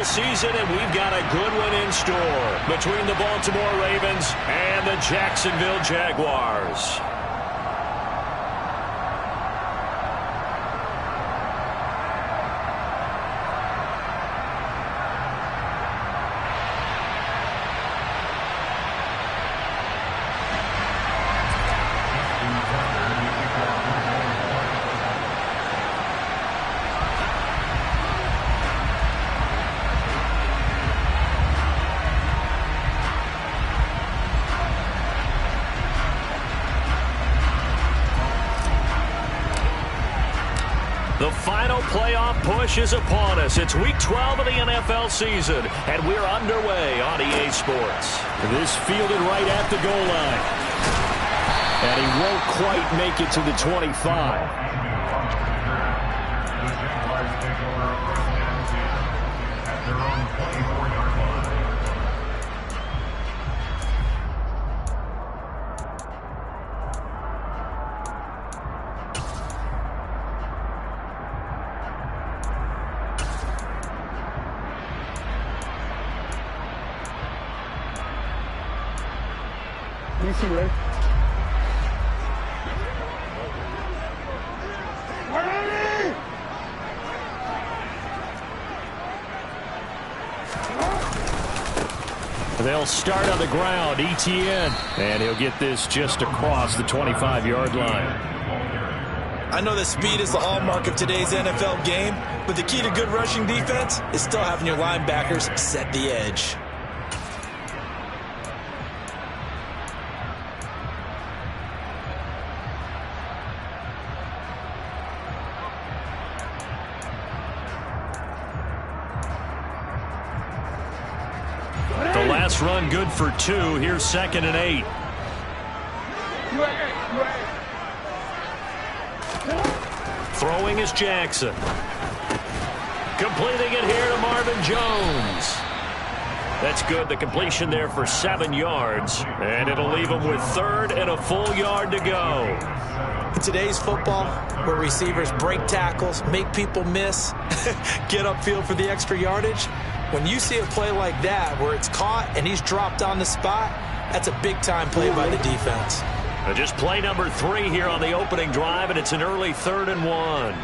Season, and we've got a good one in store between the Baltimore Ravens and the Jacksonville Jaguars. The final playoff push is upon us. It's Week 12 of the NFL season, and we're underway on EA Sports. This fielded right at the goal line. And he won't quite make it to the 25. They'll start on the ground. ETN. And he'll get this just across the 25-yard line. I know that speed is the hallmark of today's NFL game, but the key to good rushing defense is still having your linebackers set the edge. The last run good for 2. Here's 2nd and 8. Throwing is Jackson. Completing it here to Marvin Jones. That's good. The completion there for 7 yards. And it'll leave him with 3rd and a full yard to go. In today's football, where receivers break tackles, make people miss, get upfield for the extra yardage, when you see a play like that where it's caught and he's dropped on the spot, that's a big-time play by the defense. Just play number 3 here on the opening drive, and it's an early 3rd and 1.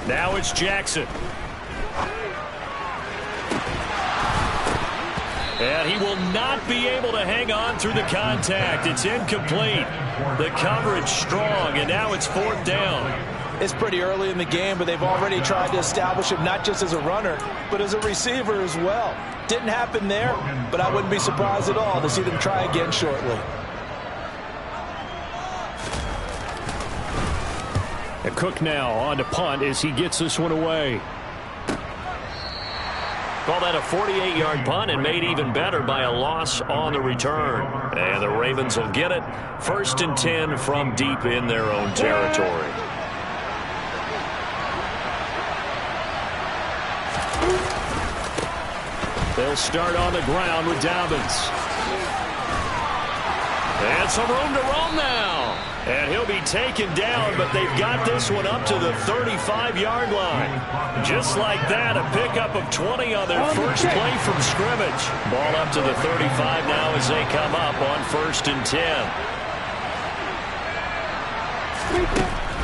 Now it's Jackson. And he will not be able to hang on through the contact. It's incomplete. The coverage strong, and now it's 4th down. It's pretty early in the game, but they've already tried to establish him not just as a runner, but as a receiver as well. Didn't happen there, but I wouldn't be surprised at all to see them try again shortly. And Cook now on to punt as he gets this one away. Call that a 48-yard punt, and made even better by a loss on the return. And the Ravens will get it. 1st and 10 from deep in their own territory. They'll start on the ground with Dobbins. And some room to roam now. And he'll be taken down, but they've got this one up to the 35-yard line. Just like that, a pickup of 20 on their first play from scrimmage. Ball up to the 35 now as they come up on 1st and 10.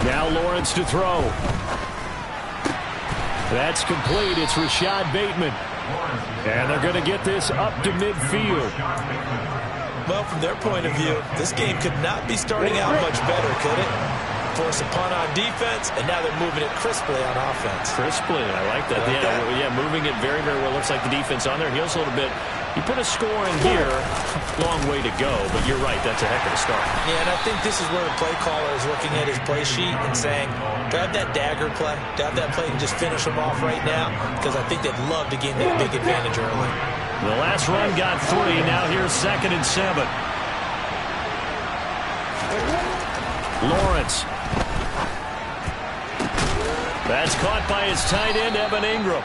Now Lawrence to throw. That's complete. It's Rashad Bateman. And they're going to get this up to midfield. Well, from their point of view, this game could not be starting out much better, could it? Force a punt on defense, and now they're moving it crisply on offense. Crisply, I like that. Yeah, moving it very, very well. Looks like the defense on there heals a little bit. You put a score in here, long way to go, but you're right, that's a heck of a start. Yeah, and I think this is where the play caller is looking at his play sheet and saying, do I have that dagger play? Do I have that play and just finish them off right now? Because I think they'd love to gain that big advantage early. The last run got 3. Now here's 2nd and 7. Lawrence. That's caught by his tight end, Evan Ingram.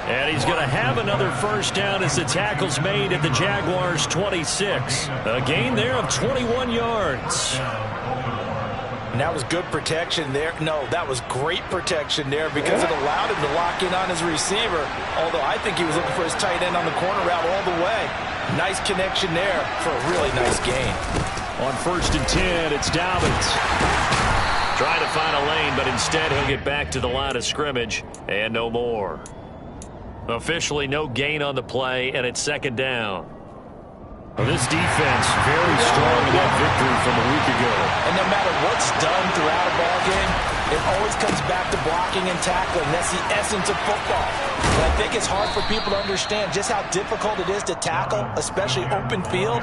And he's going to have another first down as the tackle's made at the Jaguars' 26. A gain there of 21 yards. And that was good protection there. No, that was great protection there because it allowed him to lock in on his receiver. Although I think he was looking for his tight end on the corner route all the way. Nice connection there for a really nice gain. On 1st and 10, it's Dobbins. Trying to find a lane, but instead he'll get back to the line of scrimmage and no more. Officially no gain on the play, and it's 2nd down. Well, this defense very strong in that victory from a week ago. And no matter what's done throughout a ball game, it always comes back to blocking and tackling. That's the essence of football. But I think it's hard for people to understand just how difficult it is to tackle, especially open field.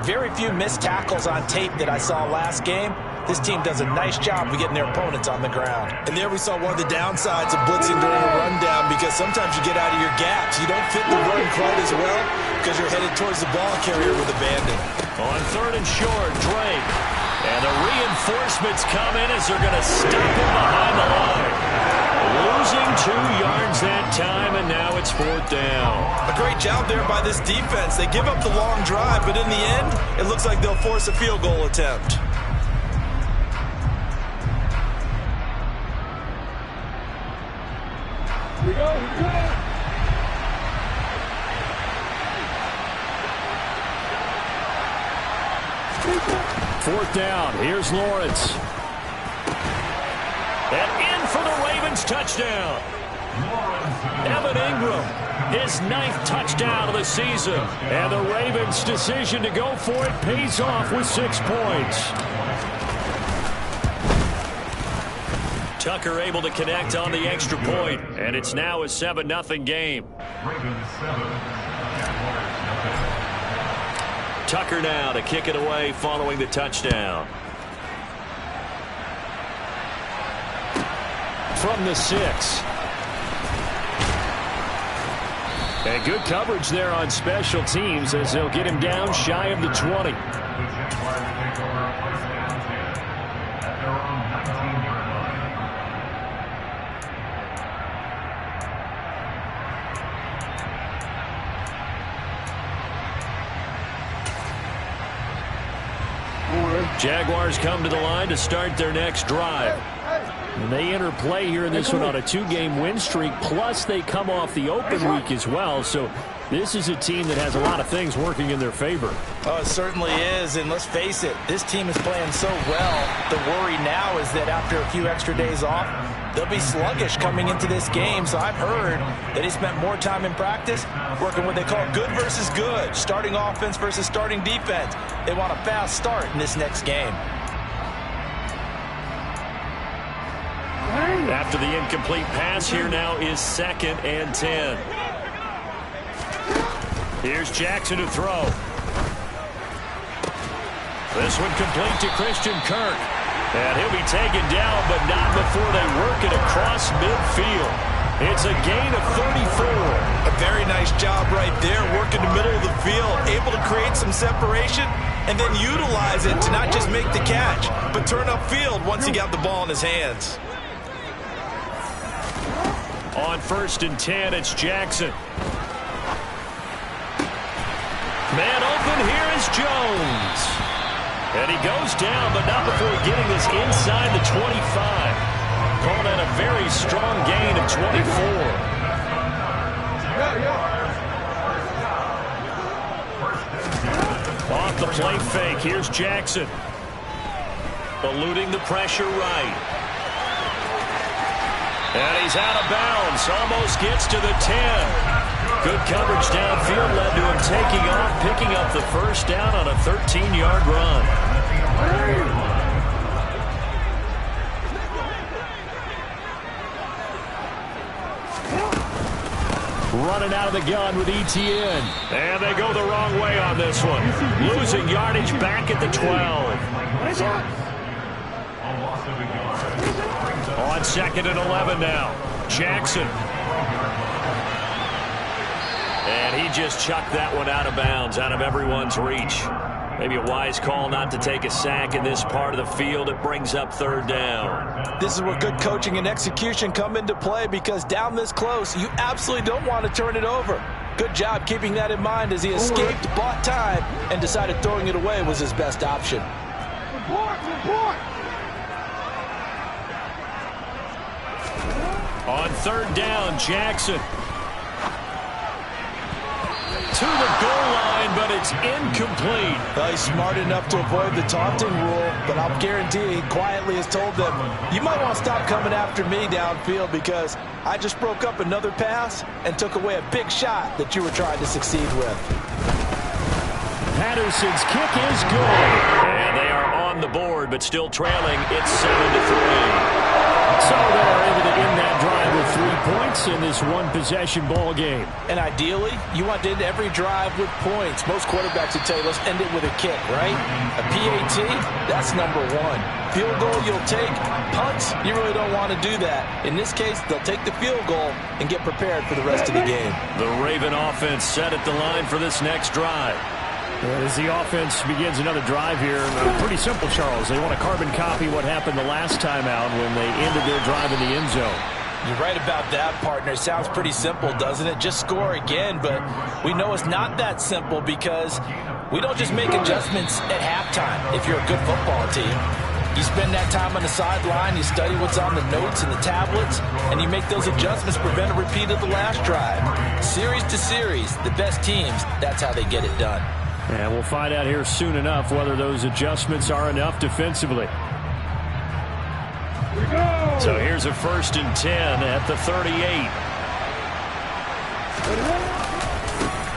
Very few missed tackles on tape that I saw last game. This team does a nice job of getting their opponents on the ground. And there we saw one of the downsides of blitzing during a rundown because sometimes you get out of your gaps. You don't fit the run quite as well because you're headed towards the ball carrier with abandon. On 3rd and short, Drake. And the reinforcements come in as they're going to stop him behind the line. Losing 2 yards that time, and now it's 4th down. A great job there by this defense. They give up the long drive, but in the end, it looks like they'll force a field goal attempt. Here we go, here we go. Fourth down. Here's Lawrence. And in for the Ravens touchdown. Evan Ingram, his 9th touchdown of the season. And the Ravens' decision to go for it pays off with 6 points. Tucker able to connect on the extra point, and it's now a 7-0 game. Tucker now to kick it away following the touchdown. From the 6. And good coverage there on special teams as they'll get him down shy of the 20. Jaguars come to the line to start their next drive. And they enter play here in this one on a 2-game win streak, plus they come off the open week as well. So this is a team that has a lot of things working in their favor. Oh, it certainly is, and let's face it, this team is playing so well. The worry now is that after a few extra days off, they'll be sluggish coming into this game. So I've heard that he spent more time in practice working what they call good versus good, starting offense versus starting defense. They want a fast start in this next game. After the incomplete pass, here now is 2nd and 10. Here's Jackson to throw. This one complete to Christian Kirk. And he'll be taken down, but not before they work it across midfield. It's a gain of 34. A very nice job right there, working the middle of the field, able to create some separation, and then utilize it to not just make the catch, but turn upfield once he got the ball in his hands. On 1st and 10, it's Jackson. Man open, here is Jones. And he goes down, but not before getting this inside the 25. Call that a very strong gain of 24. Off the play fake, here's Jackson. Eluding the pressure right. And he's out of bounds, almost gets to the 10. Good coverage downfield led to him taking off, picking up the first down on a 13-yard run. Running out of the gun with Etienne. And they go the wrong way on this one. Losing yardage back at the 12. On 2nd and 11 now. Jackson. And he just chucked that one out of bounds, out of everyone's reach. Maybe a wise call not to take a sack in this part of the field. It brings up third down. This is where good coaching and execution come into play, because down this close, you absolutely don't want to turn it over. Good job keeping that in mind as he escaped, bought time, and decided throwing it away was his best option. On third down, Jackson. To the goal line, but it's incomplete. Well, he's smart enough to avoid the taunting rule, but I'll guarantee he quietly has told them, you might want to stop coming after me downfield because I just broke up another pass and took away a big shot that you were trying to succeed with. Patterson's kick is good. And they are on the board, but still trailing. It's 7-3. So they're able to end that drive with 3 points in this one-possession ball game. And ideally, you want to end every drive with points. Most quarterbacks would tell you, let's end it with a kick, right? A PAT, that's number one. Field goal you'll take. Punts, you really don't want to do that. In this case, they'll take the field goal and get prepared for the rest of the game. The Raven offense set at the line for this next drive. As the offense begins another drive here, pretty simple, Charles. They want to carbon copy what happened the last time out when they ended their drive in the end zone. You're right about that, partner. It sounds pretty simple, doesn't it? Just score again, but we know it's not that simple because we don't just make adjustments at halftime if you're a good football team. You spend that time on the sideline, you study what's on the notes and the tablets, and you make those adjustments to prevent a repeat of the last drive. Series to series, the best teams, that's how they get it done. And we'll find out here soon enough whether those adjustments are enough defensively. So here's a 1st and 10 at the 38.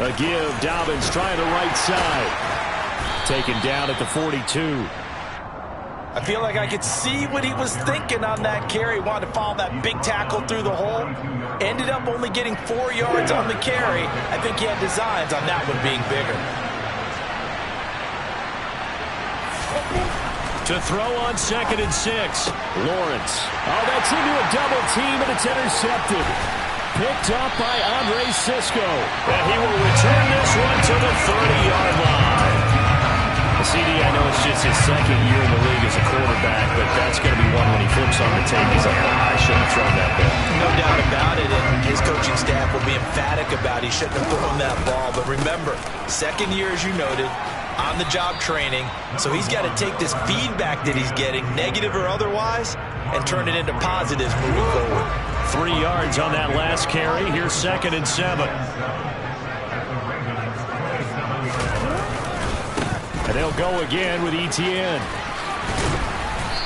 A give, Dobbins trying the right side. Taken down at the 42. I feel like I could see what he was thinking on that carry. Wanted to follow that big tackle through the hole. Ended up only getting 4 yards on the carry. I think he had designs on that one being bigger. To throw on 2nd and 6. Lawrence. Oh, that's into a double team, and it's intercepted. Picked up by Andre Sisco. And he will return this one to the 30-yard line. CD, I know it's just his 2nd year in the league as a quarterback, but that's going to be one when he flips on the tape. He's like, I shouldn't have thrown that ball. No doubt about it, and his coaching staff will be emphatic about he shouldn't have thrown that ball. But remember, 2nd year, as you noted, on-the-job training, so he's got to take this feedback that he's getting, negative or otherwise, and turn it into positives moving forward. 3 yards on that last carry. Here's 2nd and 7. And they'll go again with Etienne.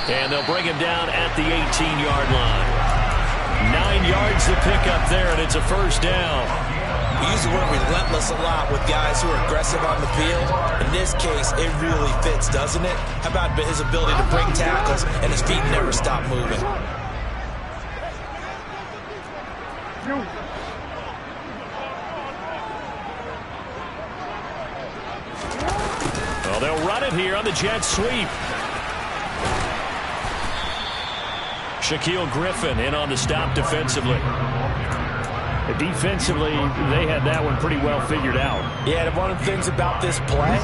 And they'll bring him down at the 18-yard line. 9 yards to pick up there, and it's a 1st down. We use the word relentless a lot with guys who are aggressive on the field. In this case, it really fits, doesn't it? How about his ability to break tackles and his feet never stop moving? Well, they'll run it here on the jet sweep. Shaquille Griffin in on the stop defensively. Defensively, they had that one pretty well figured out. Yeah, and one of the things about this play,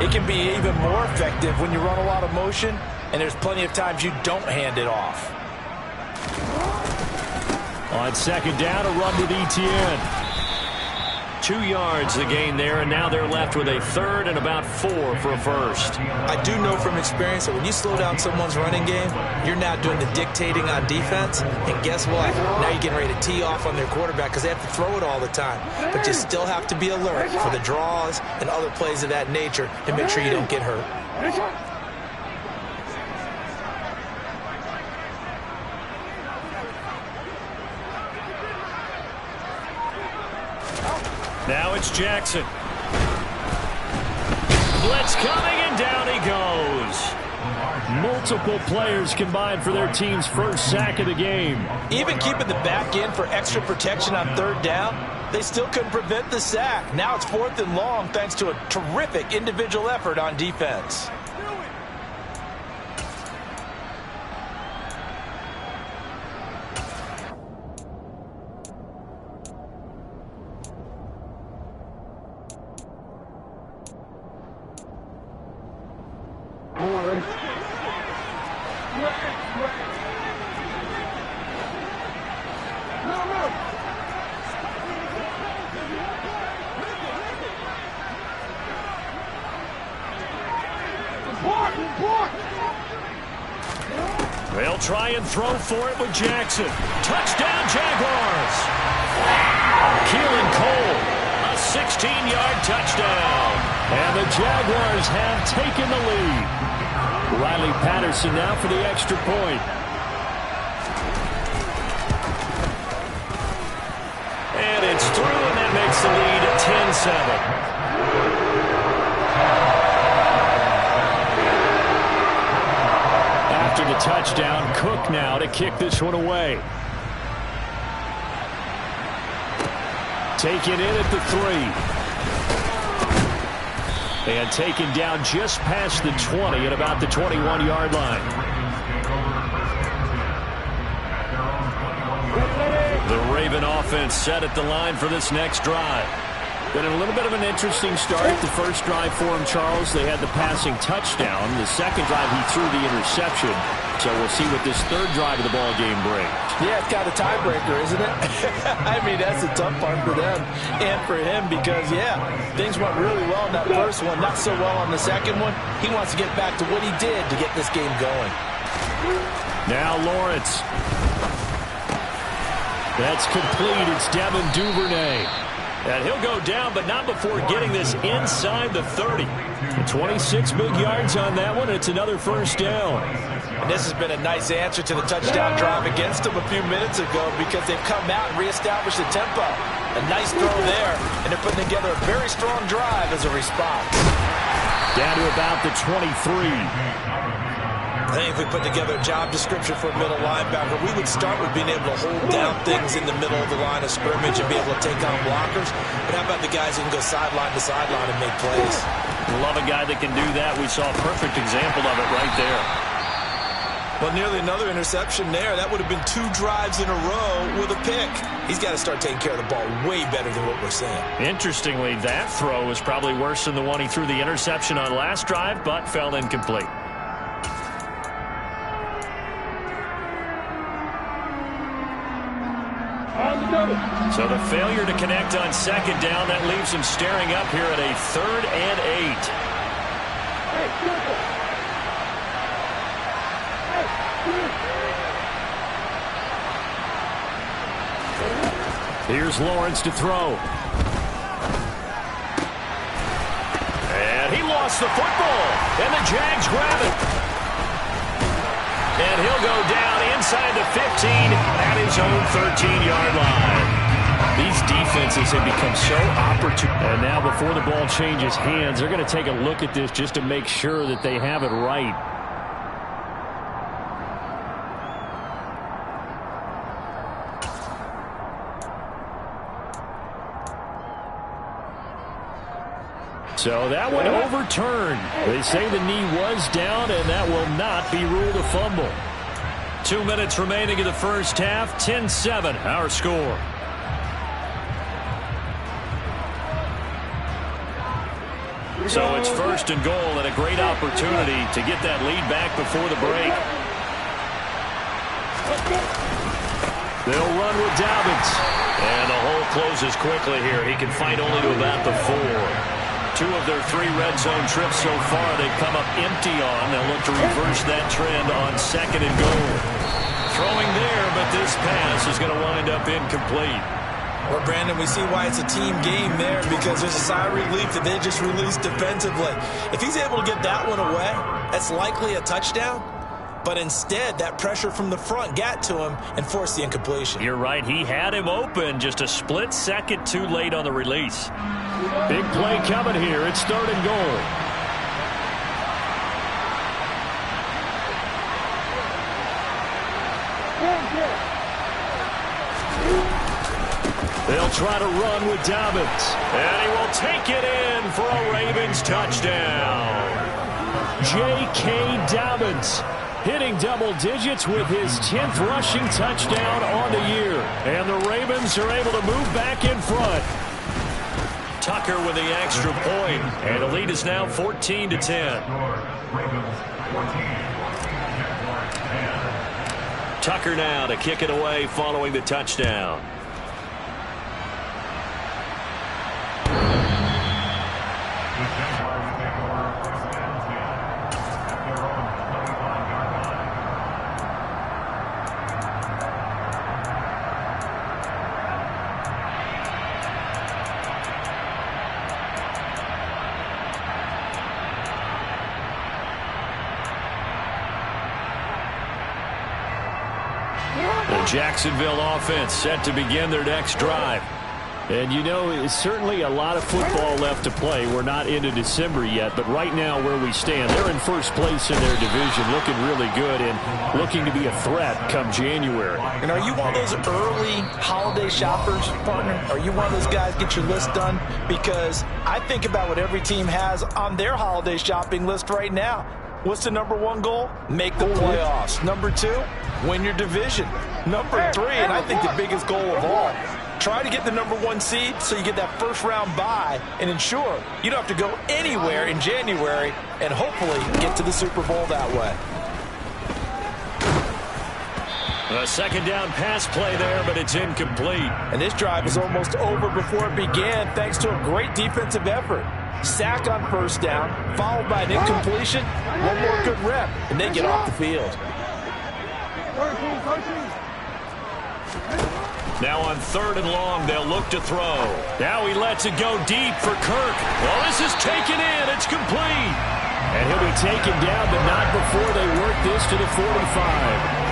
it can be even more effective when you run a lot of motion, and there's plenty of times you don't hand it off. On 2nd down, a run with Etienne. 2 yards the gain there, and now they're left with a 3rd and about 4 for a 1st. I do know from experience that when you slow down someone's running game, you're now doing the dictating on defense, and guess what? Now you're getting ready to tee off on their quarterback because they have to throw it all the time. But you still have to be alert for the draws and other plays of that nature to make sure you don't get hurt. Now it's Jackson. Blitz coming, and down he goes. Multiple players combined for their team's 1st sack of the game. Even keeping the back end for extra protection on 3rd down, they still couldn't prevent the sack. Now it's 4th and long thanks to a terrific individual effort on defense. They'll try and throw for it with Jackson. Touchdown, Jaguars. Keelan Cole, a 16-yard touchdown. And the Jaguars have taken the lead. Riley Patterson now for the extra point. And it's through, and that makes the lead 10-7. After the touchdown, Cook now to kick this one away. Taken in at the 3. And taken down just past the 20 at about the 21-yard line. The Raven offense set at the line for this next drive. Been a little bit of an interesting start. The first drive for him, Charles, they had the passing touchdown. The second drive, he threw the interception. So we'll see what this third drive of the ball game brings. Yeah, it's got a tiebreaker, isn't it? I mean, that's a tough part for them and for him because, yeah, things went really well in that first one, not so well on the second one. He wants to get back to what he did to get this game going. Now Lawrence. That's complete. It's Devin Duvernay. And he'll go down, but not before getting this inside the 30. 26 big yards on that one. It's another first down. And this has been a nice answer to the touchdown drive against them a few minutes ago because they've come out and reestablished the tempo. A nice throw there, and they're putting together a very strong drive as a response. Down to about the 23. I think if we put together a job description for a middle linebacker, we would start with being able to hold down things in the middle of the line of scrimmage and be able to take on blockers. But how about the guys who can go sideline to sideline and make plays? Love a guy that can do that. We saw a perfect example of it right there. Well, nearly another interception there. That would have been 2 drives in a row with a pick. He's got to start taking care of the ball way better than what we're seeing. Interestingly, that throw was probably worse than the one he threw the interception on last drive, but fell incomplete. So the failure to connect on second down, that leaves him staring up here at a 3rd and 8. Here's Lawrence to throw. And he lost the football. And the Jags grab it. And he'll go down inside the 15 at his own 13-yard line. These defenses have become so opportune. And now before the ball changes hands, they're going to take a look at this just to make sure that they have it right. So that one overturned. They say the knee was down, and that will not be ruled a fumble. 2 minutes remaining in the first half. 10-7, our score. So it's 1st and goal, and a great opportunity to get that lead back before the break. They'll run with Dobbins. And the hole closes quickly here. He can fight only to about the 4. 2 of their 3 red zone trips so far they've come up empty on. They'll look to reverse that trend on 2nd and goal. Throwing there, but this pass is going to wind up incomplete. Well, Brandon, we see why it's a team game there because there's a sigh of relief that they just released defensively. If he's able to get that one away, that's likely a touchdown. But instead, that pressure from the front got to him and forced the incompletion. You're right. He had him open, just a split second too late on the release. Big play coming here. It's 3rd and goal. They'll try to run with Dobbins. And he will take it in for a Ravens touchdown. J.K. Dobbins hitting double digits with his 10th rushing touchdown on the year. And the Ravens are able to move back in front. Tucker with the extra point. And the lead is now 14-10. Tucker now to kick it away following the touchdown. The Jacksonville offense set to begin their next drive. And, you know, it's certainly a lot of football left to play. We're not into December yet, but right now where we stand, they're in first place in their division, looking really good and looking to be a threat come January. And are you one of those early holiday shoppers, partner? Are you one of those guys get your list done? Because I think about what every team has on their holiday shopping list right now. What's the number one goal? Make the playoffs. Number two, win your division. Number three, and I think the biggest goal of all, try to get the number one seed so you get that first round bye and ensure you don't have to go anywhere in January and hopefully get to the Super Bowl that way. A second down pass play there, but it's incomplete. And this drive is almost over before it began thanks to a great defensive effort. Sack on first down, followed by an incompletion, one more good rep, and they get off the field. Now on 3rd and long, they'll look to throw. Now he lets it go deep for Kirk. Well, this is taken in. It's complete. And he'll be taken down, but not before they work this to the 45.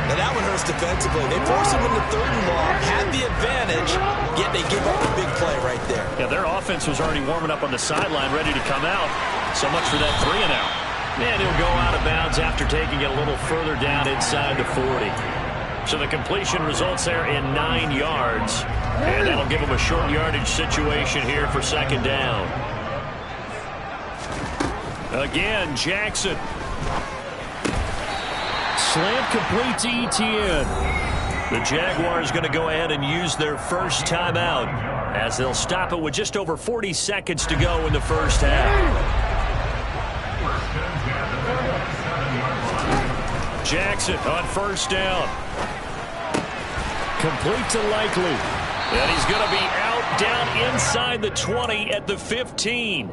Now that one hurts defensively. They force him into 3rd and long, had the advantage, yet they give up a big play right there. Yeah, their offense was already warming up on the sideline, ready to come out. So much for that 3 and out. And he'll go out of bounds after taking it a little further down inside the 40. So the completion results there in 9 yards. And that'll give them a short yardage situation here for 2nd down. Again, Jackson. Slant complete to Etienne. The Jaguars going to go ahead and use their first timeout as they'll stop it with just over 40 seconds to go in the first half. Jackson on first down. Complete to Likely. And he's going to be out down inside the 20 at the 15.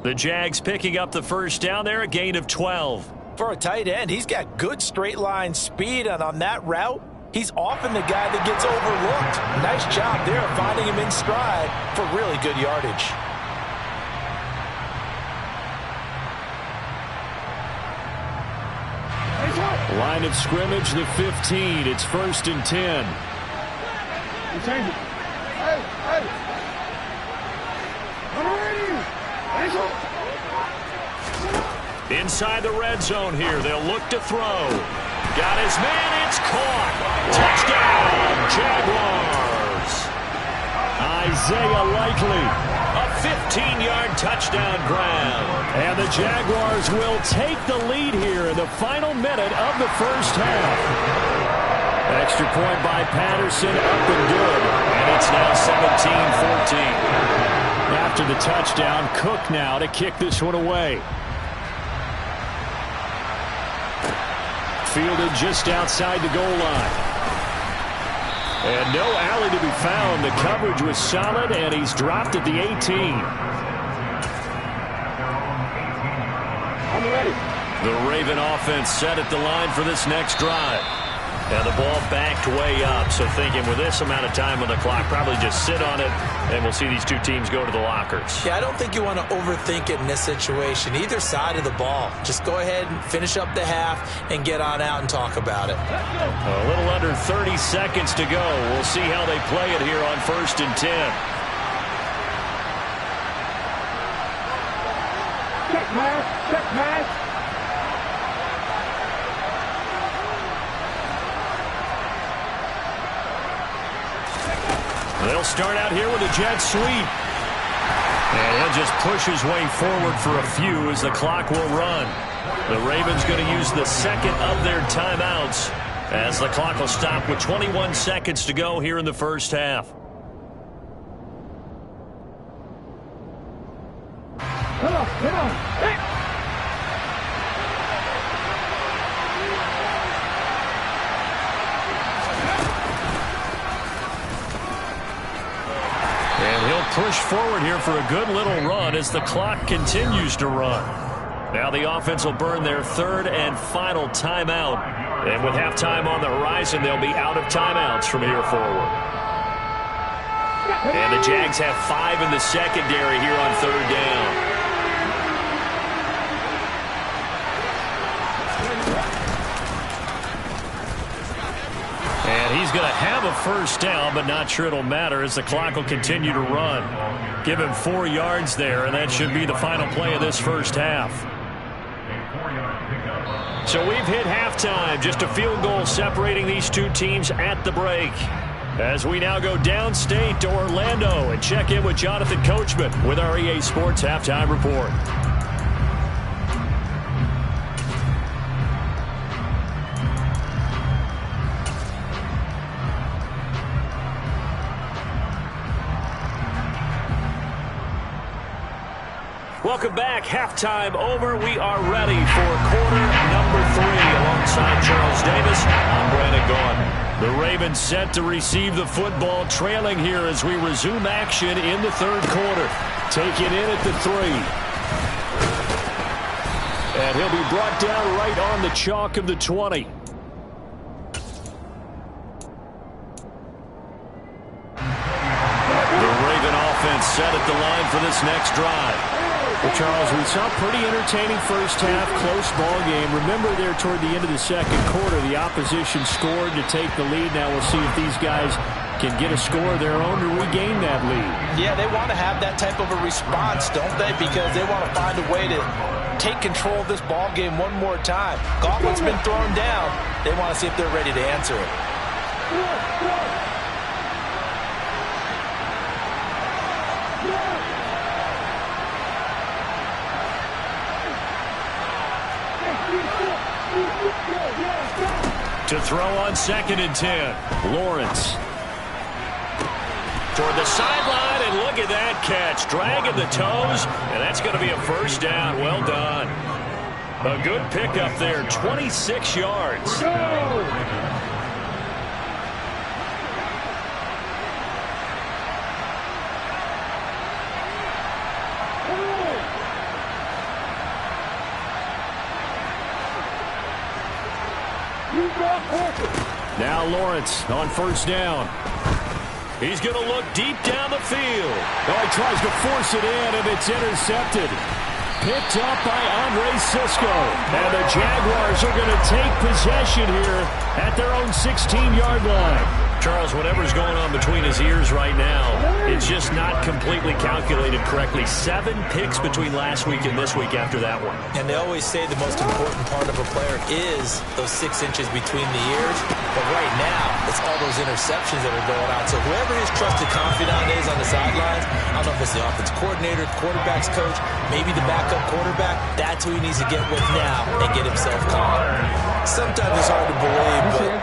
The Jags picking up the first down there, a gain of 12. For a tight end, he's got good straight line speed, and on that route, he's often the guy that gets overlooked. Nice job there finding him in stride for really good yardage. Line of scrimmage, the 15. It's 1st and 10. Inside the red zone here. They'll look to throw. Got his man. It's caught. Touchdown, Jaguars. Isaiah Likely. A 15-yard touchdown grab. And the Jaguars will take the lead here in the final minute of the first half. Extra point by Patterson, up and good. And it's now 17-14. After the touchdown, Cook now to kick this one away. Fielded just outside the goal line. And no alley to be found. The coverage was solid, and he's dropped at the 18. I'm ready. The Raven offense set at the line for this next drive. And the ball backed way up. So thinking with this amount of time on the clock, probably just sit on it, and we'll see these two teams go to the lockers. Yeah, I don't think you want to overthink it in this situation. Either side of the ball. Just go ahead and finish up the half and get on out and talk about it. A little under 30 seconds to go. We'll see how they play it here on 1st and 10. Check pass. Check pass. They'll start out here with a jet sweep. And he'll just push his way forward for a few as the clock will run. The Ravens going to use the second of their timeouts as the clock will stop with 21 seconds to go here in the first half. Come on, come on. Hey. push forward here for a good little run as the clock continues to run. Now the offense will burn their third and final timeout. And with halftime on the horizon, they'll be out of timeouts from here forward. And the Jags have 5 in the secondary here on third down. And he's going to have a first down, but not sure it'll matter as the clock will continue to run. Give him 4 yards there, and that should be the final play of this first half. So we've hit halftime, just a field goal separating these two teams at the break. As we now go downstate to Orlando and check in with Jonathan Coachman with our EA Sports Halftime Report. Welcome back. Halftime over. We are ready for quarter number 3. Alongside Charles Davis, I'm Brandon Gaudin. The Ravens set to receive the football, trailing here as we resume action in the third quarter. Taken in at the 3. And he'll be brought down right on the chalk of the 20. The Raven offense set at the line for this next drive. Well, Charles, we saw a pretty entertaining first half, close ball game. Remember there toward the end of the second quarter, the opposition scored to take the lead. Now we'll see if these guys can get a score of their own to regain that lead. Yeah, they want to have that type of a response, don't they? Because they want to find a way to take control of this ball game one more time. Gauntlet's been thrown down. They want to see if they're ready to answer it. To throw on 2nd and 10. Lawrence. Toward the sideline, and look at that catch. Dragging the toes, and that's going to be a first down. Well done. A good pickup there, 26 yards. Now Lawrence on first down. He's going to look deep down the field. Oh, he tries to force it in, and it's intercepted. Picked up by Andre Sisco. And the Jaguars are going to take possession here at their own 16-yard line. Charles, whatever's going on between his ears right now, it's just not completely calculated correctly. 7 picks between last week and this week after that one. And they always say the most important part of a player is those 6 inches between the ears. But right now, it's all those interceptions that are going out. So whoever his trusted confidant is on the sidelines, I don't know if it's the offense coordinator, quarterback's coach, maybe the backup quarterback, that's who he needs to get with now and get himself calm. Sometimes it's hard to believe, but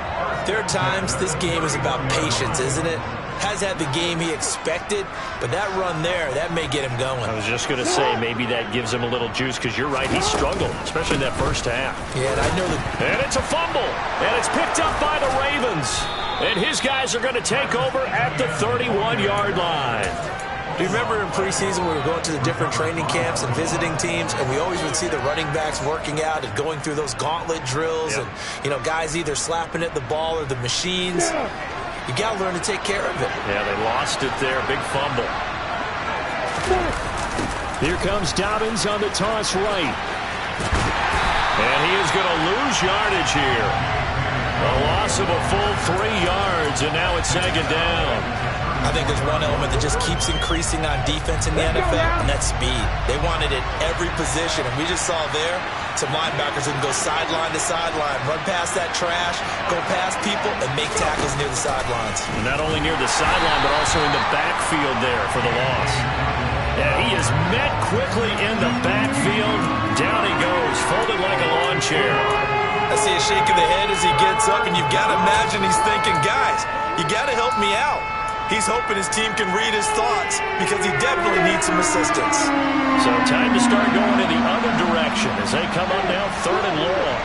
there are times this game is about patience, isn't it? Has had the game he expected, but that run there, that may get him going. I was just going to say, maybe that gives him a little juice, because you're right, he struggled, especially in that first half. Yeah, and I know that. And it's a fumble, and it's picked up by the Ravens. And his guys are going to take over at the 31-yard line. Do you remember in preseason we were going to the different training camps and visiting teams, and we always would see the running backs working out and going through those gauntlet drills, and, you know, guys either slapping at the ball or the machines. You got to learn to take care of it. Yeah, they lost it there. Big fumble. Here comes Dobbins on the toss right. And he is going to lose yardage here. A loss of a full 3 yards, and now it's 2nd down. I think there's one element that just keeps increasing on defense in the NFL, and that's speed. They want it at every position, and we just saw there some linebackers who can go sideline to sideline, run past that trash, go past people, and make tackles near the sidelines. Not only near the sideline, but also in the backfield there for the loss. And he is met quickly in the backfield. Down he goes, folded like a lawn chair. I see a shake of the head as he gets up, and you've got to imagine he's thinking, guys, you got to help me out. He's hoping his team can read his thoughts because he definitely needs some assistance. So time to start going in the other direction as they come up now 3rd and long.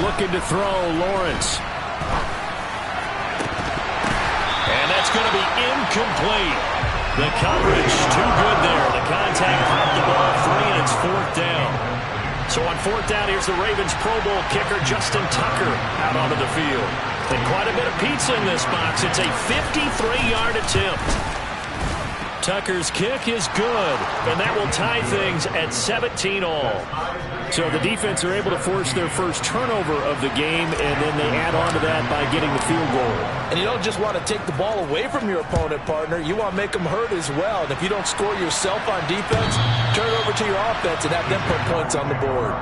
Looking to throw, Lawrence. And that's going to be incomplete. The coverage too good there. The contact popped the ball free, and it's 4th down. So on 4th down, here's the Ravens Pro Bowl kicker, Justin Tucker, out onto the field. And quite a bit of pizza in this box. It's a 53-yard attempt. Tucker's kick is good, and that will tie things at 17 all. So the defense are able to force their first turnover of the game, and then they add on to that by getting the field goal. And you don't just want to take the ball away from your opponent, partner. You want to make them hurt as well. And if you don't score yourself on defense, turn it over to your offense and have them put points on the board.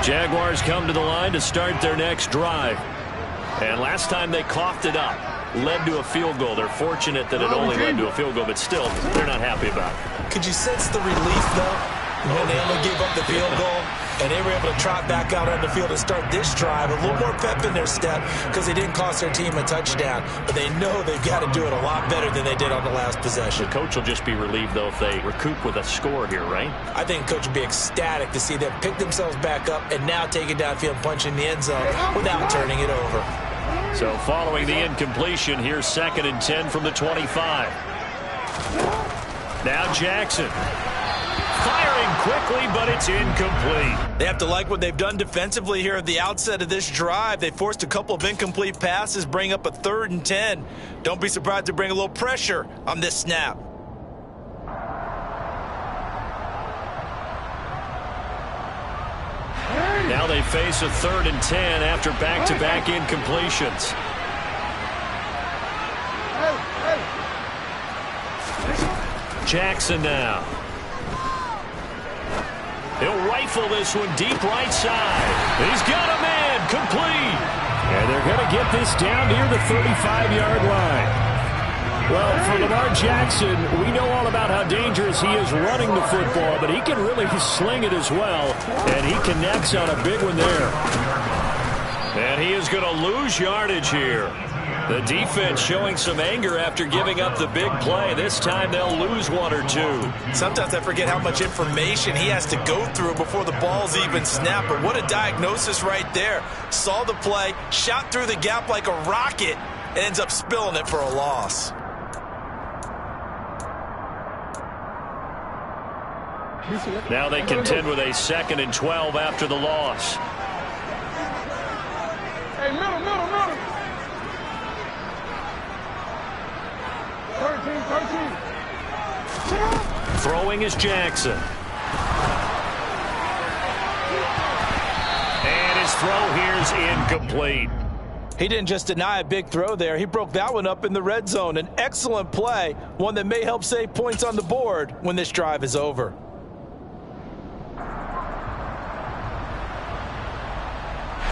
Jaguars come to the line to start their next drive. And last time they coughed it up, led to a field goal. They're fortunate that it only led to a field goal, but still, they're not happy about it. Could you sense the relief, though, when they only gave up the field goal and they were able to trot back out on the field and start this drive? A little more pep in their step because they didn't cost their team a touchdown, but they know they've got to do it a lot better than they did on the last possession. The coach will just be relieved, though, if they recoup with a score here, right? I think the coach will be ecstatic to see them pick themselves back up and now take it downfield and punch in the end zone without turning it over. So following the incompletion, here's 2nd and 10 from the 25. Now Jackson. Firing quickly, but it's incomplete. They have to like what they've done defensively here at the outset of this drive. They forced a couple of incomplete passes, bring up a 3rd and 10. Don't be surprised to bring a little pressure on this snap. Now they face a 3rd and 10 after back-to-back incompletions. Jackson now. He'll rifle this one deep right side. He's got a man, complete. And they're going to get this down near the 35-yard line. Well, for Lamar Jackson, we know all about how dangerous he is running the football, but he can really sling it as well, and he connects on a big one there. And he is going to lose yardage here. The defense showing some anger after giving up the big play. This time they'll lose 1 or 2. Sometimes I forget how much information he has to go through before the ball's even snapped. But what a diagnosis right there. Saw the play, shot through the gap like a rocket, and ends up spilling it for a loss. Now they contend with a 2nd and 12 after the loss. Hey, middle. 13. Throwing is Jackson. And his throw here's incomplete. He didn't just deny a big throw there. He broke that one up in the red zone. An excellent play, one that may help save points on the board when this drive is over.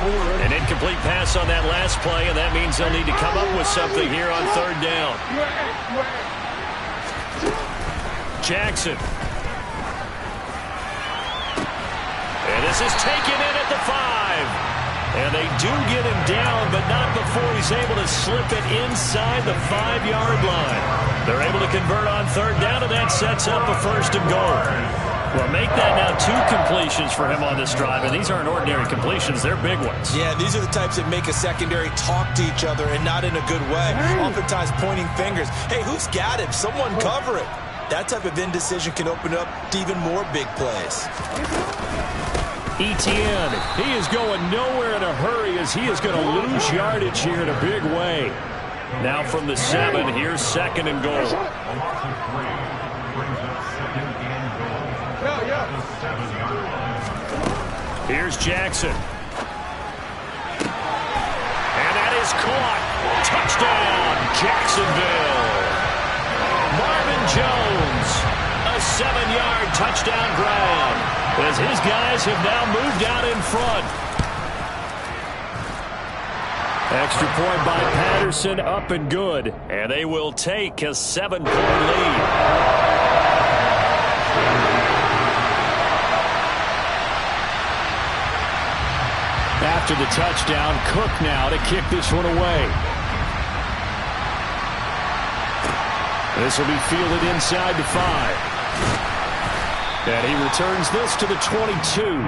An incomplete pass on that last play, and that means they'll need to come up with something here on 3rd down. Jackson. And this is taken in at the 5. And they do get him down, but not before he's able to slip it inside the 5-yard line. They're able to convert on 3rd down, and that sets up a 1st and goal. Well, make that now 2 completions for him on this drive, and these aren't ordinary completions. They're big ones. Yeah, these are the types that make a secondary talk to each other and not in a good way. Oftentimes pointing fingers. Hey, who's got him? Someone cover it. That type of indecision can open up to even more big plays. Etienne, he is going nowhere in a hurry as he is going to lose yardage here in a big way. Now from the 7, here's 2nd and goal. Here's Jackson. And that is caught. Touchdown, Jacksonville. Marvin Jones, a 7-yard touchdown grab as his guys have now moved out in front. Extra point by Patterson, up and good. And they will take a 7-point lead. after the touchdown. Cook now to kick this one away. This will be fielded inside the 5. And he returns this to the 22.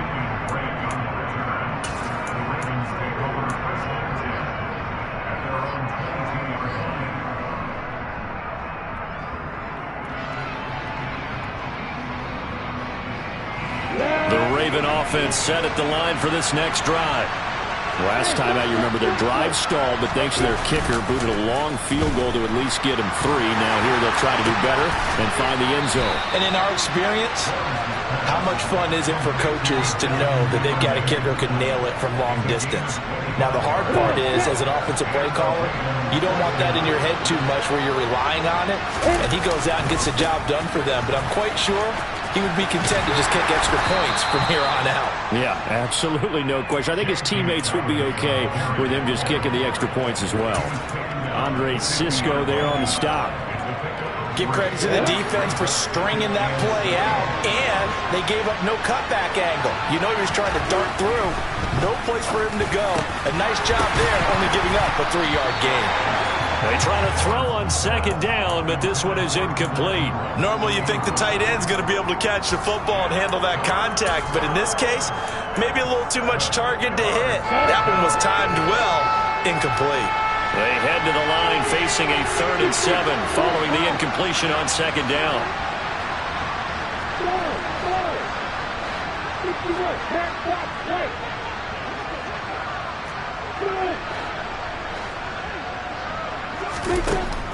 Offense set at the line for this next drive. Last time out, you remember their drive stalled, but thanks to their kicker, booted a long field goal to at least get him 3. Now here they'll try to do better and find the end zone. And in our experience, how much fun is it for coaches to know that they've got a kicker who can nail it from long distance? Now the hard part is, as an offensive play caller, you don't want that in your head too much where you're relying on it, and he goes out and gets the job done for them. But I'm quite sure he would be content to just kick extra points from here on out. Yeah, absolutely no question. I think his teammates would be okay with him just kicking the extra points as well. Andre Cisco there on the stop. Give credit to the defense for stringing that play out, and they gave up no cutback angle. You know he was trying to dart through. No place for him to go. A nice job there, only giving up a 3-yard gain. They try to throw on second down, but this one is incomplete. Normally you think the tight end's going to be able to catch the football and handle that contact, but in this case, maybe a little too much target to hit. That one was timed well, incomplete. They head to the line facing a 3rd and 7 following the incompletion on second down.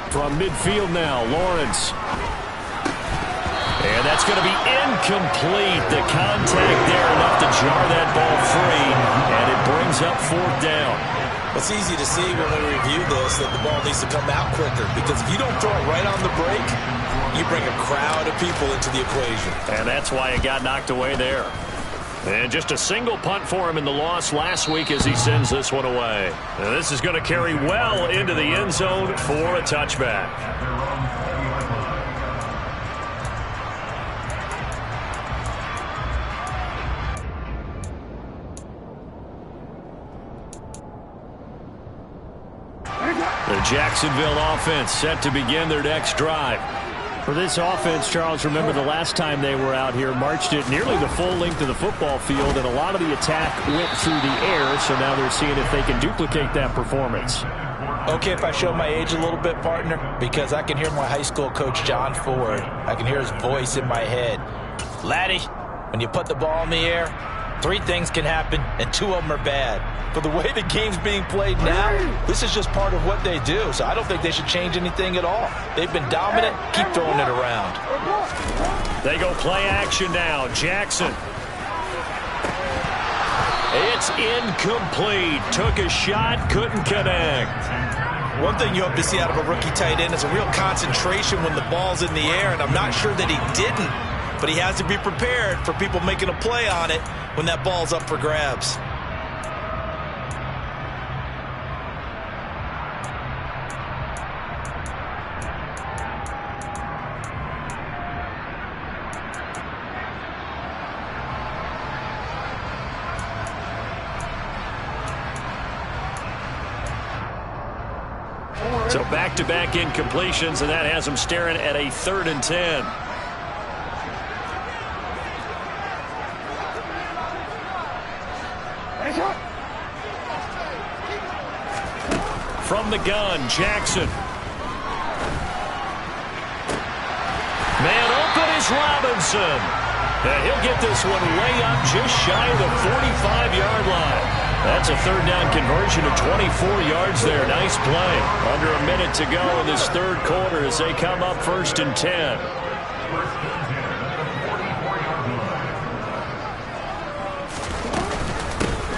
From midfield now, Lawrence. And that's going to be incomplete. The contact there enough to jar that ball free, and it brings up 4th down. It's easy to see when we review this that the ball needs to come out quicker, because if you don't throw it right on the break, you bring a crowd of people into the equation. And that's why it got knocked away there. And just a single punt for him in the loss last week as he sends this one away. And this is going to carry well into the end zone for a touchback. The Jacksonville offense set to begin their next drive. For this offense, Charles, remember the last time they were out here, marched it nearly the full length of the football field, and a lot of the attack went through the air, so now they're seeing if they can duplicate that performance. Okay, if I show my age a little bit, partner, because I can hear my high school coach, John Ford. I can hear his voice in my head. Laddie, when you put the ball in the air, 3 things can happen, and 2 of them are bad. But the way the game's being played now, this is just part of what they do. So I don't think they should change anything at all. They've been dominant. Keep throwing it around. They go play action now. Jackson. It's incomplete. Took a shot, couldn't connect. One thing you hope to see out of a rookie tight end is a real concentration when the ball's in the air, and I'm not sure that he didn't. But he has to be prepared for people making a play on it when that ball's up for grabs. So back-to-back incompletions, and that has them staring at a 3rd and 10. From the gun, Jackson. Man open is Robinson. And he'll get this one way up just shy of the 45-yard line. That's a 3rd down conversion of 24 yards there. Nice play. Under a minute to go in this 3rd quarter as they come up 1st and 10.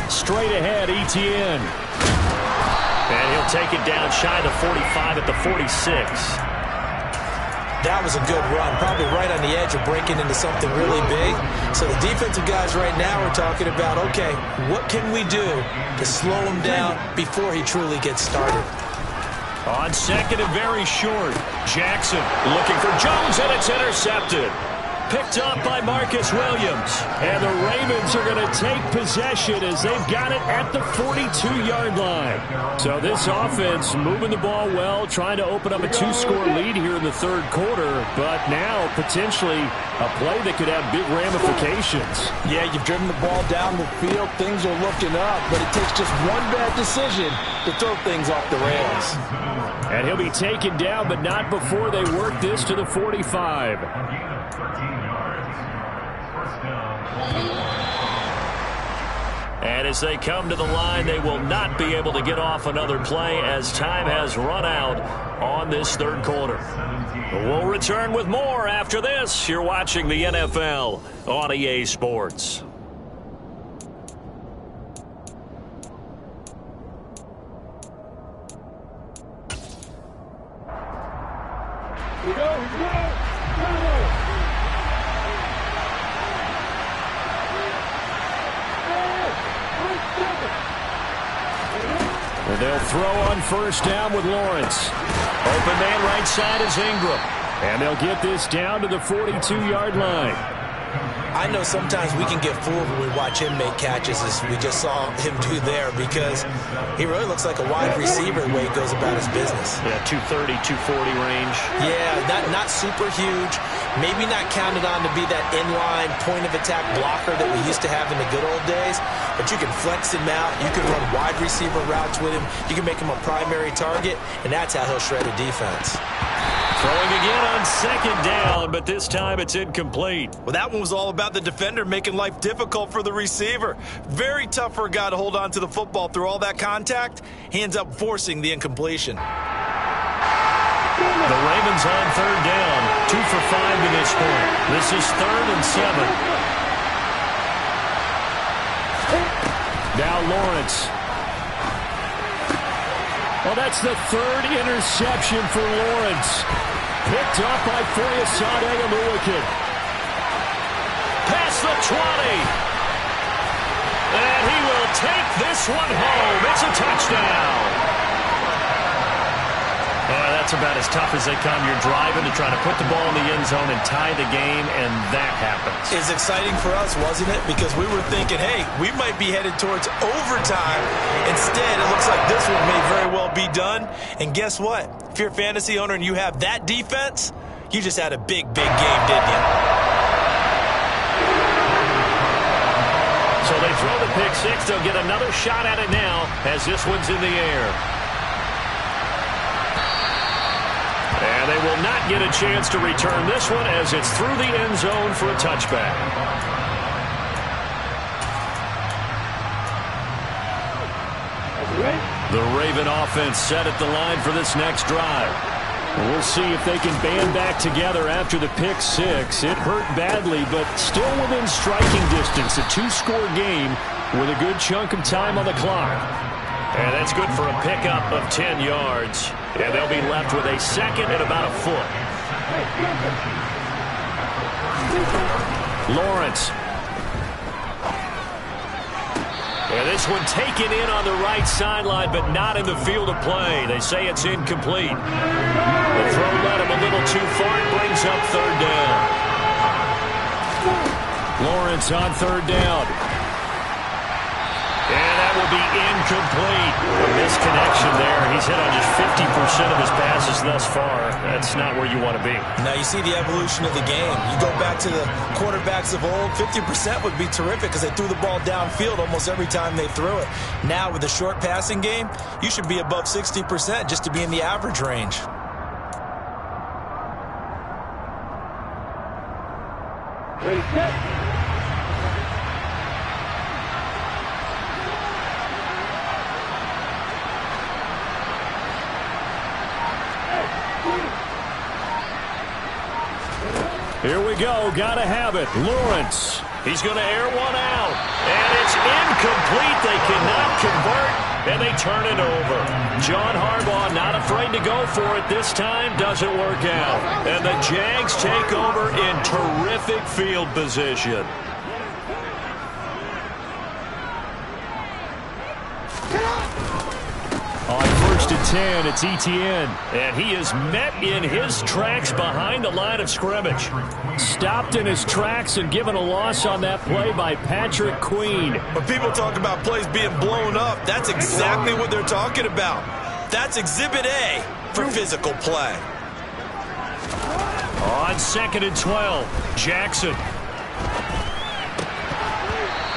Straight ahead, Etienne. And he'll take it down shy of the 45 at the 46. That was a good run, probably right on the edge of breaking into something really big. So the defensive guys right now are talking about, okay, what can we do to slow him down before he truly gets started? On 2nd and very short, Jackson looking for Jones, and it's intercepted. picked up by Marcus Williams. And the Ravens are going to take possession as they've got it at the 42-yard line. So this offense moving the ball well, trying to open up a 2-score lead here in the third quarter, but now potentially a play that could have big ramifications. Yeah, you've driven the ball down the field. Things are looking up, but it takes just one bad decision to throw things off the rails. And he'll be taken down, but not before they work this to the 45. And as they come to the line, they will not be able to get off another play as time has run out on this third quarter. We'll return with more after this. You're watching the NFL on EA Sports. We go. And they'll throw on first down with Lawrence. Open man right side is Ingram. And they'll get this down to the 42-yard line. I know sometimes we can get fooled when we watch him make catches, as we just saw him do there, because he really looks like a wide receiver the way he goes about his business. Yeah, 230, 240 range. Yeah, not super huge. Maybe not counted on to be that inline point-of-attack blocker that we used to have in the good old days, but you can flex him out. You can run wide receiver routes with him. You can make him a primary target, and that's how he'll shred a defense. Throwing again on second down, but this time it's incomplete. Well, that one was all about the defender making life difficult for the receiver. Very tough for a guy to hold on to the football through all that contact. He ends up forcing the incompletion. The Ravens on third down, 2 for 5 to this point. This is 3rd and 7. Now Lawrence. Well, that's the 3rd interception for Lawrence. Picked up by Foyesade Oluwakin. Past the 20. And he will take this one home. It's a touchdown. That's about as tough as they come. You're driving to try to put the ball in the end zone and tie the game, and that happens. It's exciting for us, wasn't it? Because we were thinking, hey, we might be headed towards overtime. Instead, it looks like this one may very well be done. And guess what? If you're a fantasy owner and you have that defense, you just had a big, big game, didn't you? So they throw the pick six. They'll get another shot at it now as this one's in the air. And they will not get a chance to return this one as it's through the end zone for a touchback. The Raven offense set at the line for this next drive. We'll see if they can band back together after the pick six. It hurt badly, but still within striking distance. A 2-score game with a good chunk of time on the clock. And that's good for a pickup of 10 yards. And they'll be left with a second and about a foot. Lawrence. And this one taken in on the right sideline, but not in the field of play. They say it's incomplete. The throw led him a little too far. It brings up third down. Lawrence on third down. And that will be incomplete. A misconnection there. He's hit on just 50% of his passes thus far. That's not where you want to be. Now you see the evolution of the game. You go back to the quarterbacks of old, 50% would be terrific because they threw the ball downfield almost every time they threw it. Now with the short passing game, you should be above 60% just to be in the average range. Ready, set. Here we go. Gotta have it. Lawrence. He's going to air one out. And it's incomplete. They cannot convert, and they turn it over. John Harbaugh not afraid to go for it this time. Doesn't work out. And the Jags take over in terrific field position. On 1st and and 10, it's ETN. And he is met in his tracks behind the line of scrimmage. Stopped in his tracks and given a loss on that play by Patrick Queen. When people talk about plays being blown up, that's exactly what they're talking about. That's Exhibit A for physical play. On 2nd and 12, Jackson.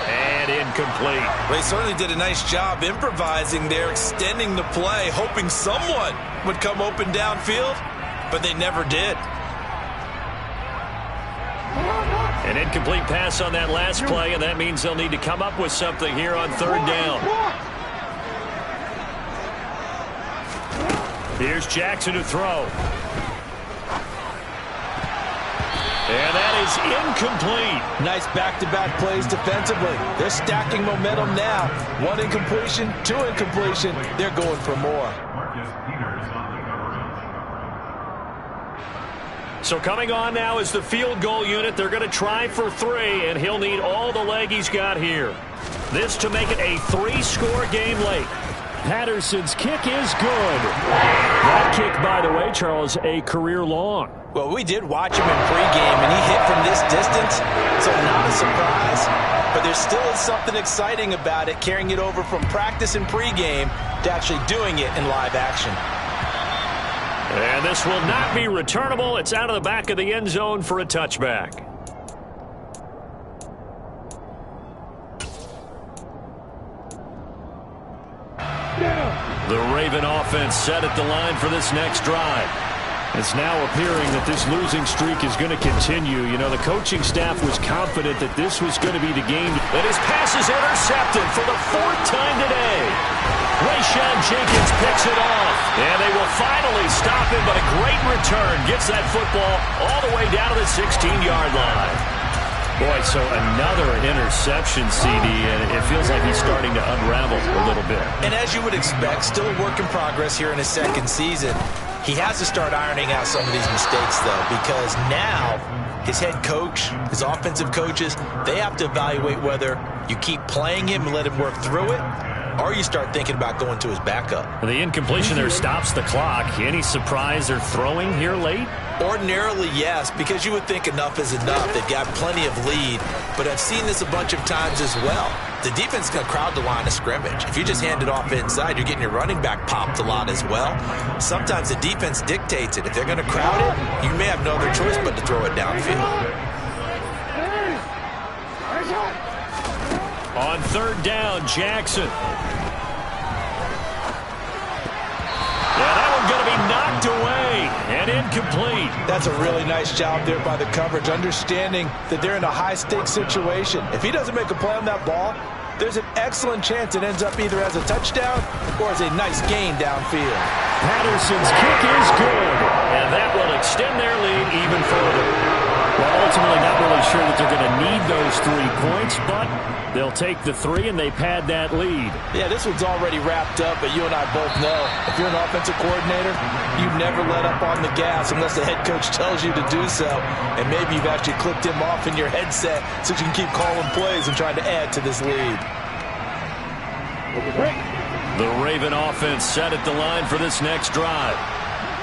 And incomplete. They certainly did a nice job improvising there, extending the play, hoping someone would come open downfield, but they never did. An incomplete pass on that last play, and that means they'll need to come up with something here on 3rd down. Here's Jackson to throw. And that is incomplete. Nice back-to-back plays defensively. They're stacking momentum now. 1 incompletion, 2 incompletion. They're going for more. So coming on now is the field goal unit. They're going to try for 3, and he'll need all the leg he's got here. This to make it a 3-score game late. Patterson's kick is good. That kick, by the way, Charles, a career long. Well, we did watch him in pregame, and he hit from this distance, so not a surprise. But there still is something exciting about it, carrying it over from practice and pregame to actually doing it in live action. And this will not be returnable. It's out of the back of the end zone for a touchback. The Raven offense set at the line for this next drive. It's now appearing that this losing streak is going to continue. You know, the coaching staff was confident that this was going to be the game. But his pass is intercepted for the 4th time today. Rayshawn Jenkins picks it off. And they will finally stop him, but a great return gets that football all the way down to the 16-yard line. Boy, so another interception, CD, and it feels like he's starting to unravel a little bit. And as you would expect, still a work in progress here in his 2nd season. He has to start ironing out some of these mistakes, though, because now his head coach, his offensive coaches, they have to evaluate whether you keep playing him and let him work through it, or you start thinking about going to his backup. The incompletion there stops the clock. Any surprise they're throwing here late? Ordinarily, yes, because you would think enough is enough. They've got plenty of lead, but I've seen this a bunch of times as well. The defense is going to crowd the line of scrimmage. If you just hand it off inside, you're getting your running back popped a lot as well. Sometimes the defense dictates it. If they're going to crowd it, you may have no other choice but to throw it downfield. On 3rd down, Jackson. Yeah, that one's going to be knocked away and incomplete. That's a really nice job there by the coverage, understanding that they're in a high-stakes situation. If he doesn't make a play on that ball, there's an excellent chance it ends up either as a touchdown or as a nice gain downfield. Patterson's kick is good, and that will extend their lead even further. Well, ultimately not really sure that they're going to need those 3 points, but they'll take the 3 and they pad that lead. Yeah, this one's already wrapped up, but you and I both know if you're an offensive coordinator, you never let up on the gas unless the head coach tells you to do so. And maybe you've actually clicked him off in your headset so you can keep calling plays and trying to add to this lead. The Raven offense set at the line for this next drive.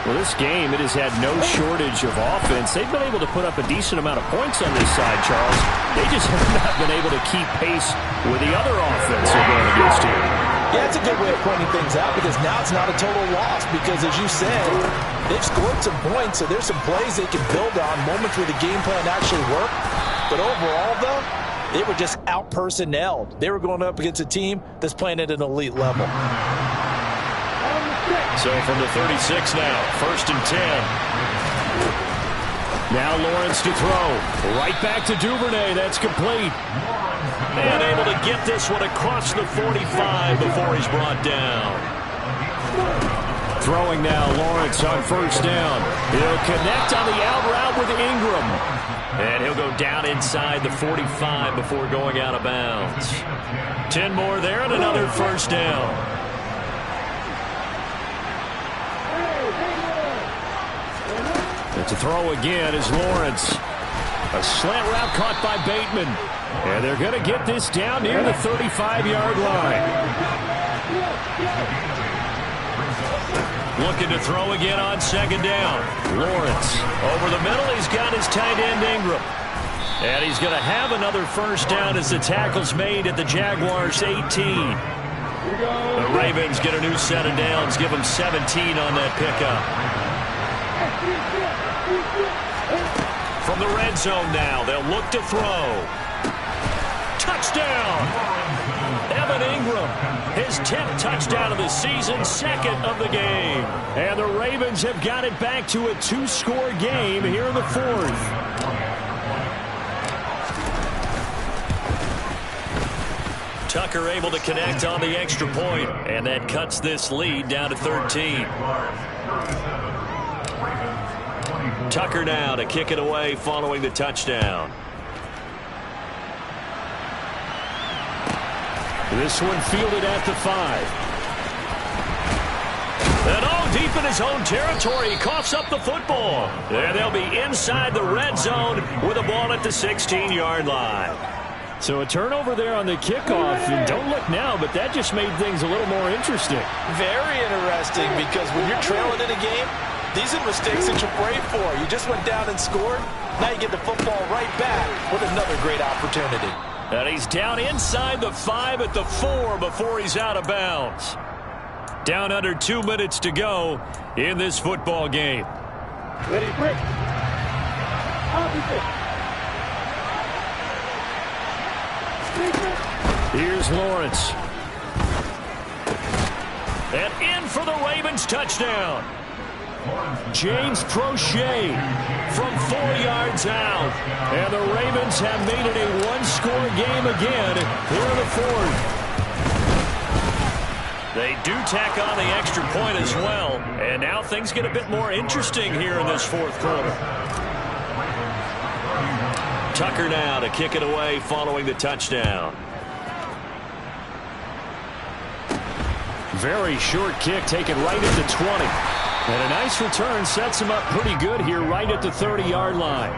Well, this game, it has had no shortage of offense. They've been able to put up a decent amount of points on this side, Charles. They just have not been able to keep pace with the other offense they're going against here. Yeah, it's a good way of pointing things out because now it's not a total loss because, as you said, they've scored some points, so there's some plays they can build on, moments where the game plan actually worked. But overall, though, they were just out-personnelled. They were going up against a team that's playing at an elite level. So from the 36 now, 1st and 10. Now Lawrence to throw. Right back to Duvernay. That's complete. And able to get this one across the 45 before he's brought down. Throwing now, Lawrence on 1st down. He'll connect on the out route with Ingram. And he'll go down inside the 45 before going out of bounds. 10 more there and another 1st down. And to throw again is Lawrence. A slant route caught by Bateman. And they're going to get this down near the 35-yard line. Looking to throw again on second down. Lawrence over the middle. He's got his tight end Ingram. And he's going to have another first down as the tackle's made at the Jaguars' 18. The Ravens get a new set of downs. Give them 17 on that pickup. From the red zone now, they'll look to throw. Touchdown! Evan Ingram, his 10th touchdown of the season, second of the game. And the Ravens have got it back to a 2-score game here in the fourth. Tucker able to connect on the extra point, and that cuts this lead down to 13. Tucker now to kick it away following the touchdown. This one fielded at the 5. And deep in his own territory, he coughs up the football. And they'll be inside the red zone with a ball at the 16-yard line. So a turnover there on the kickoff, and don't look now, but that just made things a little more interesting. Very interesting, because when you're trailing in a game, these are mistakes that you pray for. You just went down and scored. Now you get the football right back with another great opportunity. And he's down inside the 5 at the 4 before he's out of bounds. Down under 2 minutes to go in this football game. Ready, break. Here's Lawrence. And in for the Ravens touchdown. James Prochet from 4 yards out. And the Ravens have made it a one-score game again here in the fourth. They do tack on the extra point as well. And now things get a bit more interesting here in this fourth quarter. Tucker now to kick it away following the touchdown. Very short kick taken right at the 20. And a nice return sets him up pretty good here right at the 30-yard line.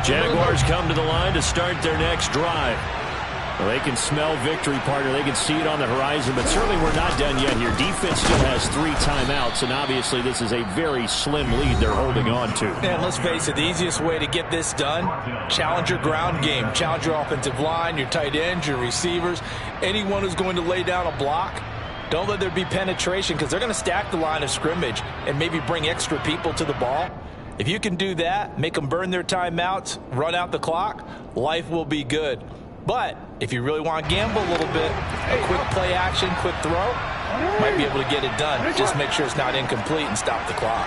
Jaguars come to the line to start their next drive. Well, they can smell victory, partner. They can see it on the horizon, but certainly we're not done yet here. Defense still has 3 timeouts, and obviously this is a very slim lead they're holding on to. And let's face it, the easiest way to get this done, challenge your ground game. Challenge your offensive line, your tight ends, your receivers, anyone who's going to lay down a block. Don't let there be penetration, because they're going to stack the line of scrimmage and maybe bring extra people to the ball. If you can do that, make them burn their timeouts, run out the clock, life will be good. But if you really want to gamble a little bit, a quick play action, quick throw, might be able to get it done. Just make sure it's not incomplete and stop the clock.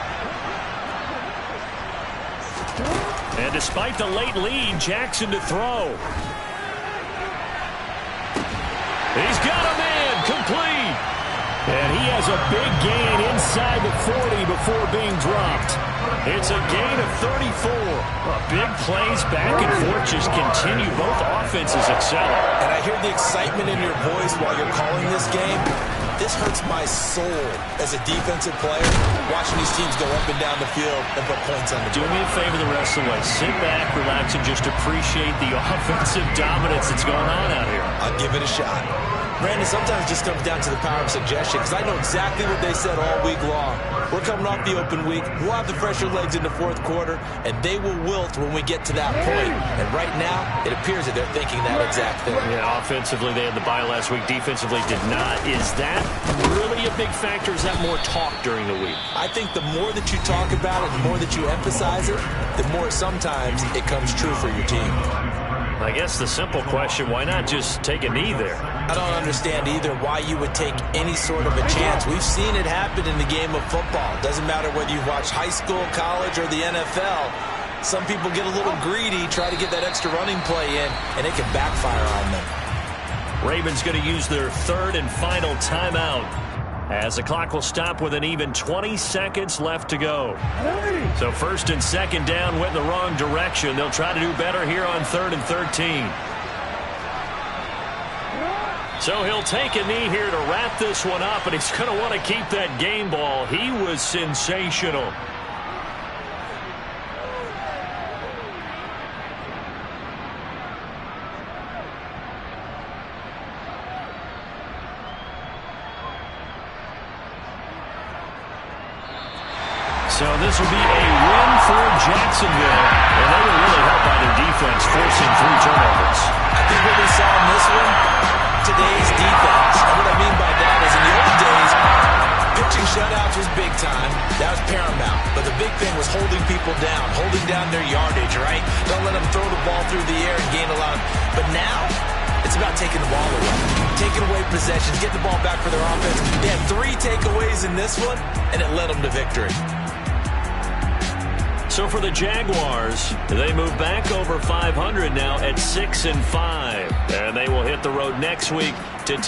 And despite the late lead, Jackson to throw. He's got a man, complete. And he has a big gain inside the 40 before being dropped. It's a gain of 34. Big plays back and forth just continue. Both offenses excel. And I hear the excitement in your voice while you're calling this game. This hurts my soul as a defensive player, watching these teams go up and down the field and put points on the board. Do me a favor the rest of the way. Sit back, relax, and just appreciate the offensive dominance that's going on out here. I'll give it a shot. Brandon, sometimes it just comes down to the power of suggestion, because I know exactly what they said all week long. We're coming off the open week. We'll have the fresher legs in the fourth quarter, and they will wilt when we get to that point. And right now, it appears that they're thinking that exact thing. Yeah, offensively, they had the bye last week. Defensively, did not. Is that really a big factor? Is that more talk during the week? I think the more that you talk about it, the more that you emphasize it, the more sometimes it comes true for your team. I guess the simple question, why not just take a knee there? I don't understand either why you would take any sort of a chance. We've seen it happen in the game of football. It doesn't matter whether you watch high school, college, or the NFL. Some people get a little greedy, try to get that extra running play in, and it can backfire on them. Ravens going to use their third and final timeout. as the clock will stop with an even 20 seconds left to go. So first and second down went in the wrong direction. They'll try to do better here on 3rd and 13. So he'll take a knee here to wrap this one up, and he's going to want to keep that game ball. He was sensational. So this will be a win for Jacksonville, and they will really help by their defense, forcing 3 turnovers. I think what we saw in this one, today's defense. And what I mean by that is in the old days, pitching shutouts was big time. That was paramount. But the big thing was holding people down, holding down their yardage, right? Don't let them throw the ball through the air and gain a lot. But now, it's about taking the ball away, taking away possessions, getting the ball back for their offense. They had 3 takeaways in this one, and it led them to victory. So for the Jaguars, they move back over 500 now at 6-5. And they will hit the road next week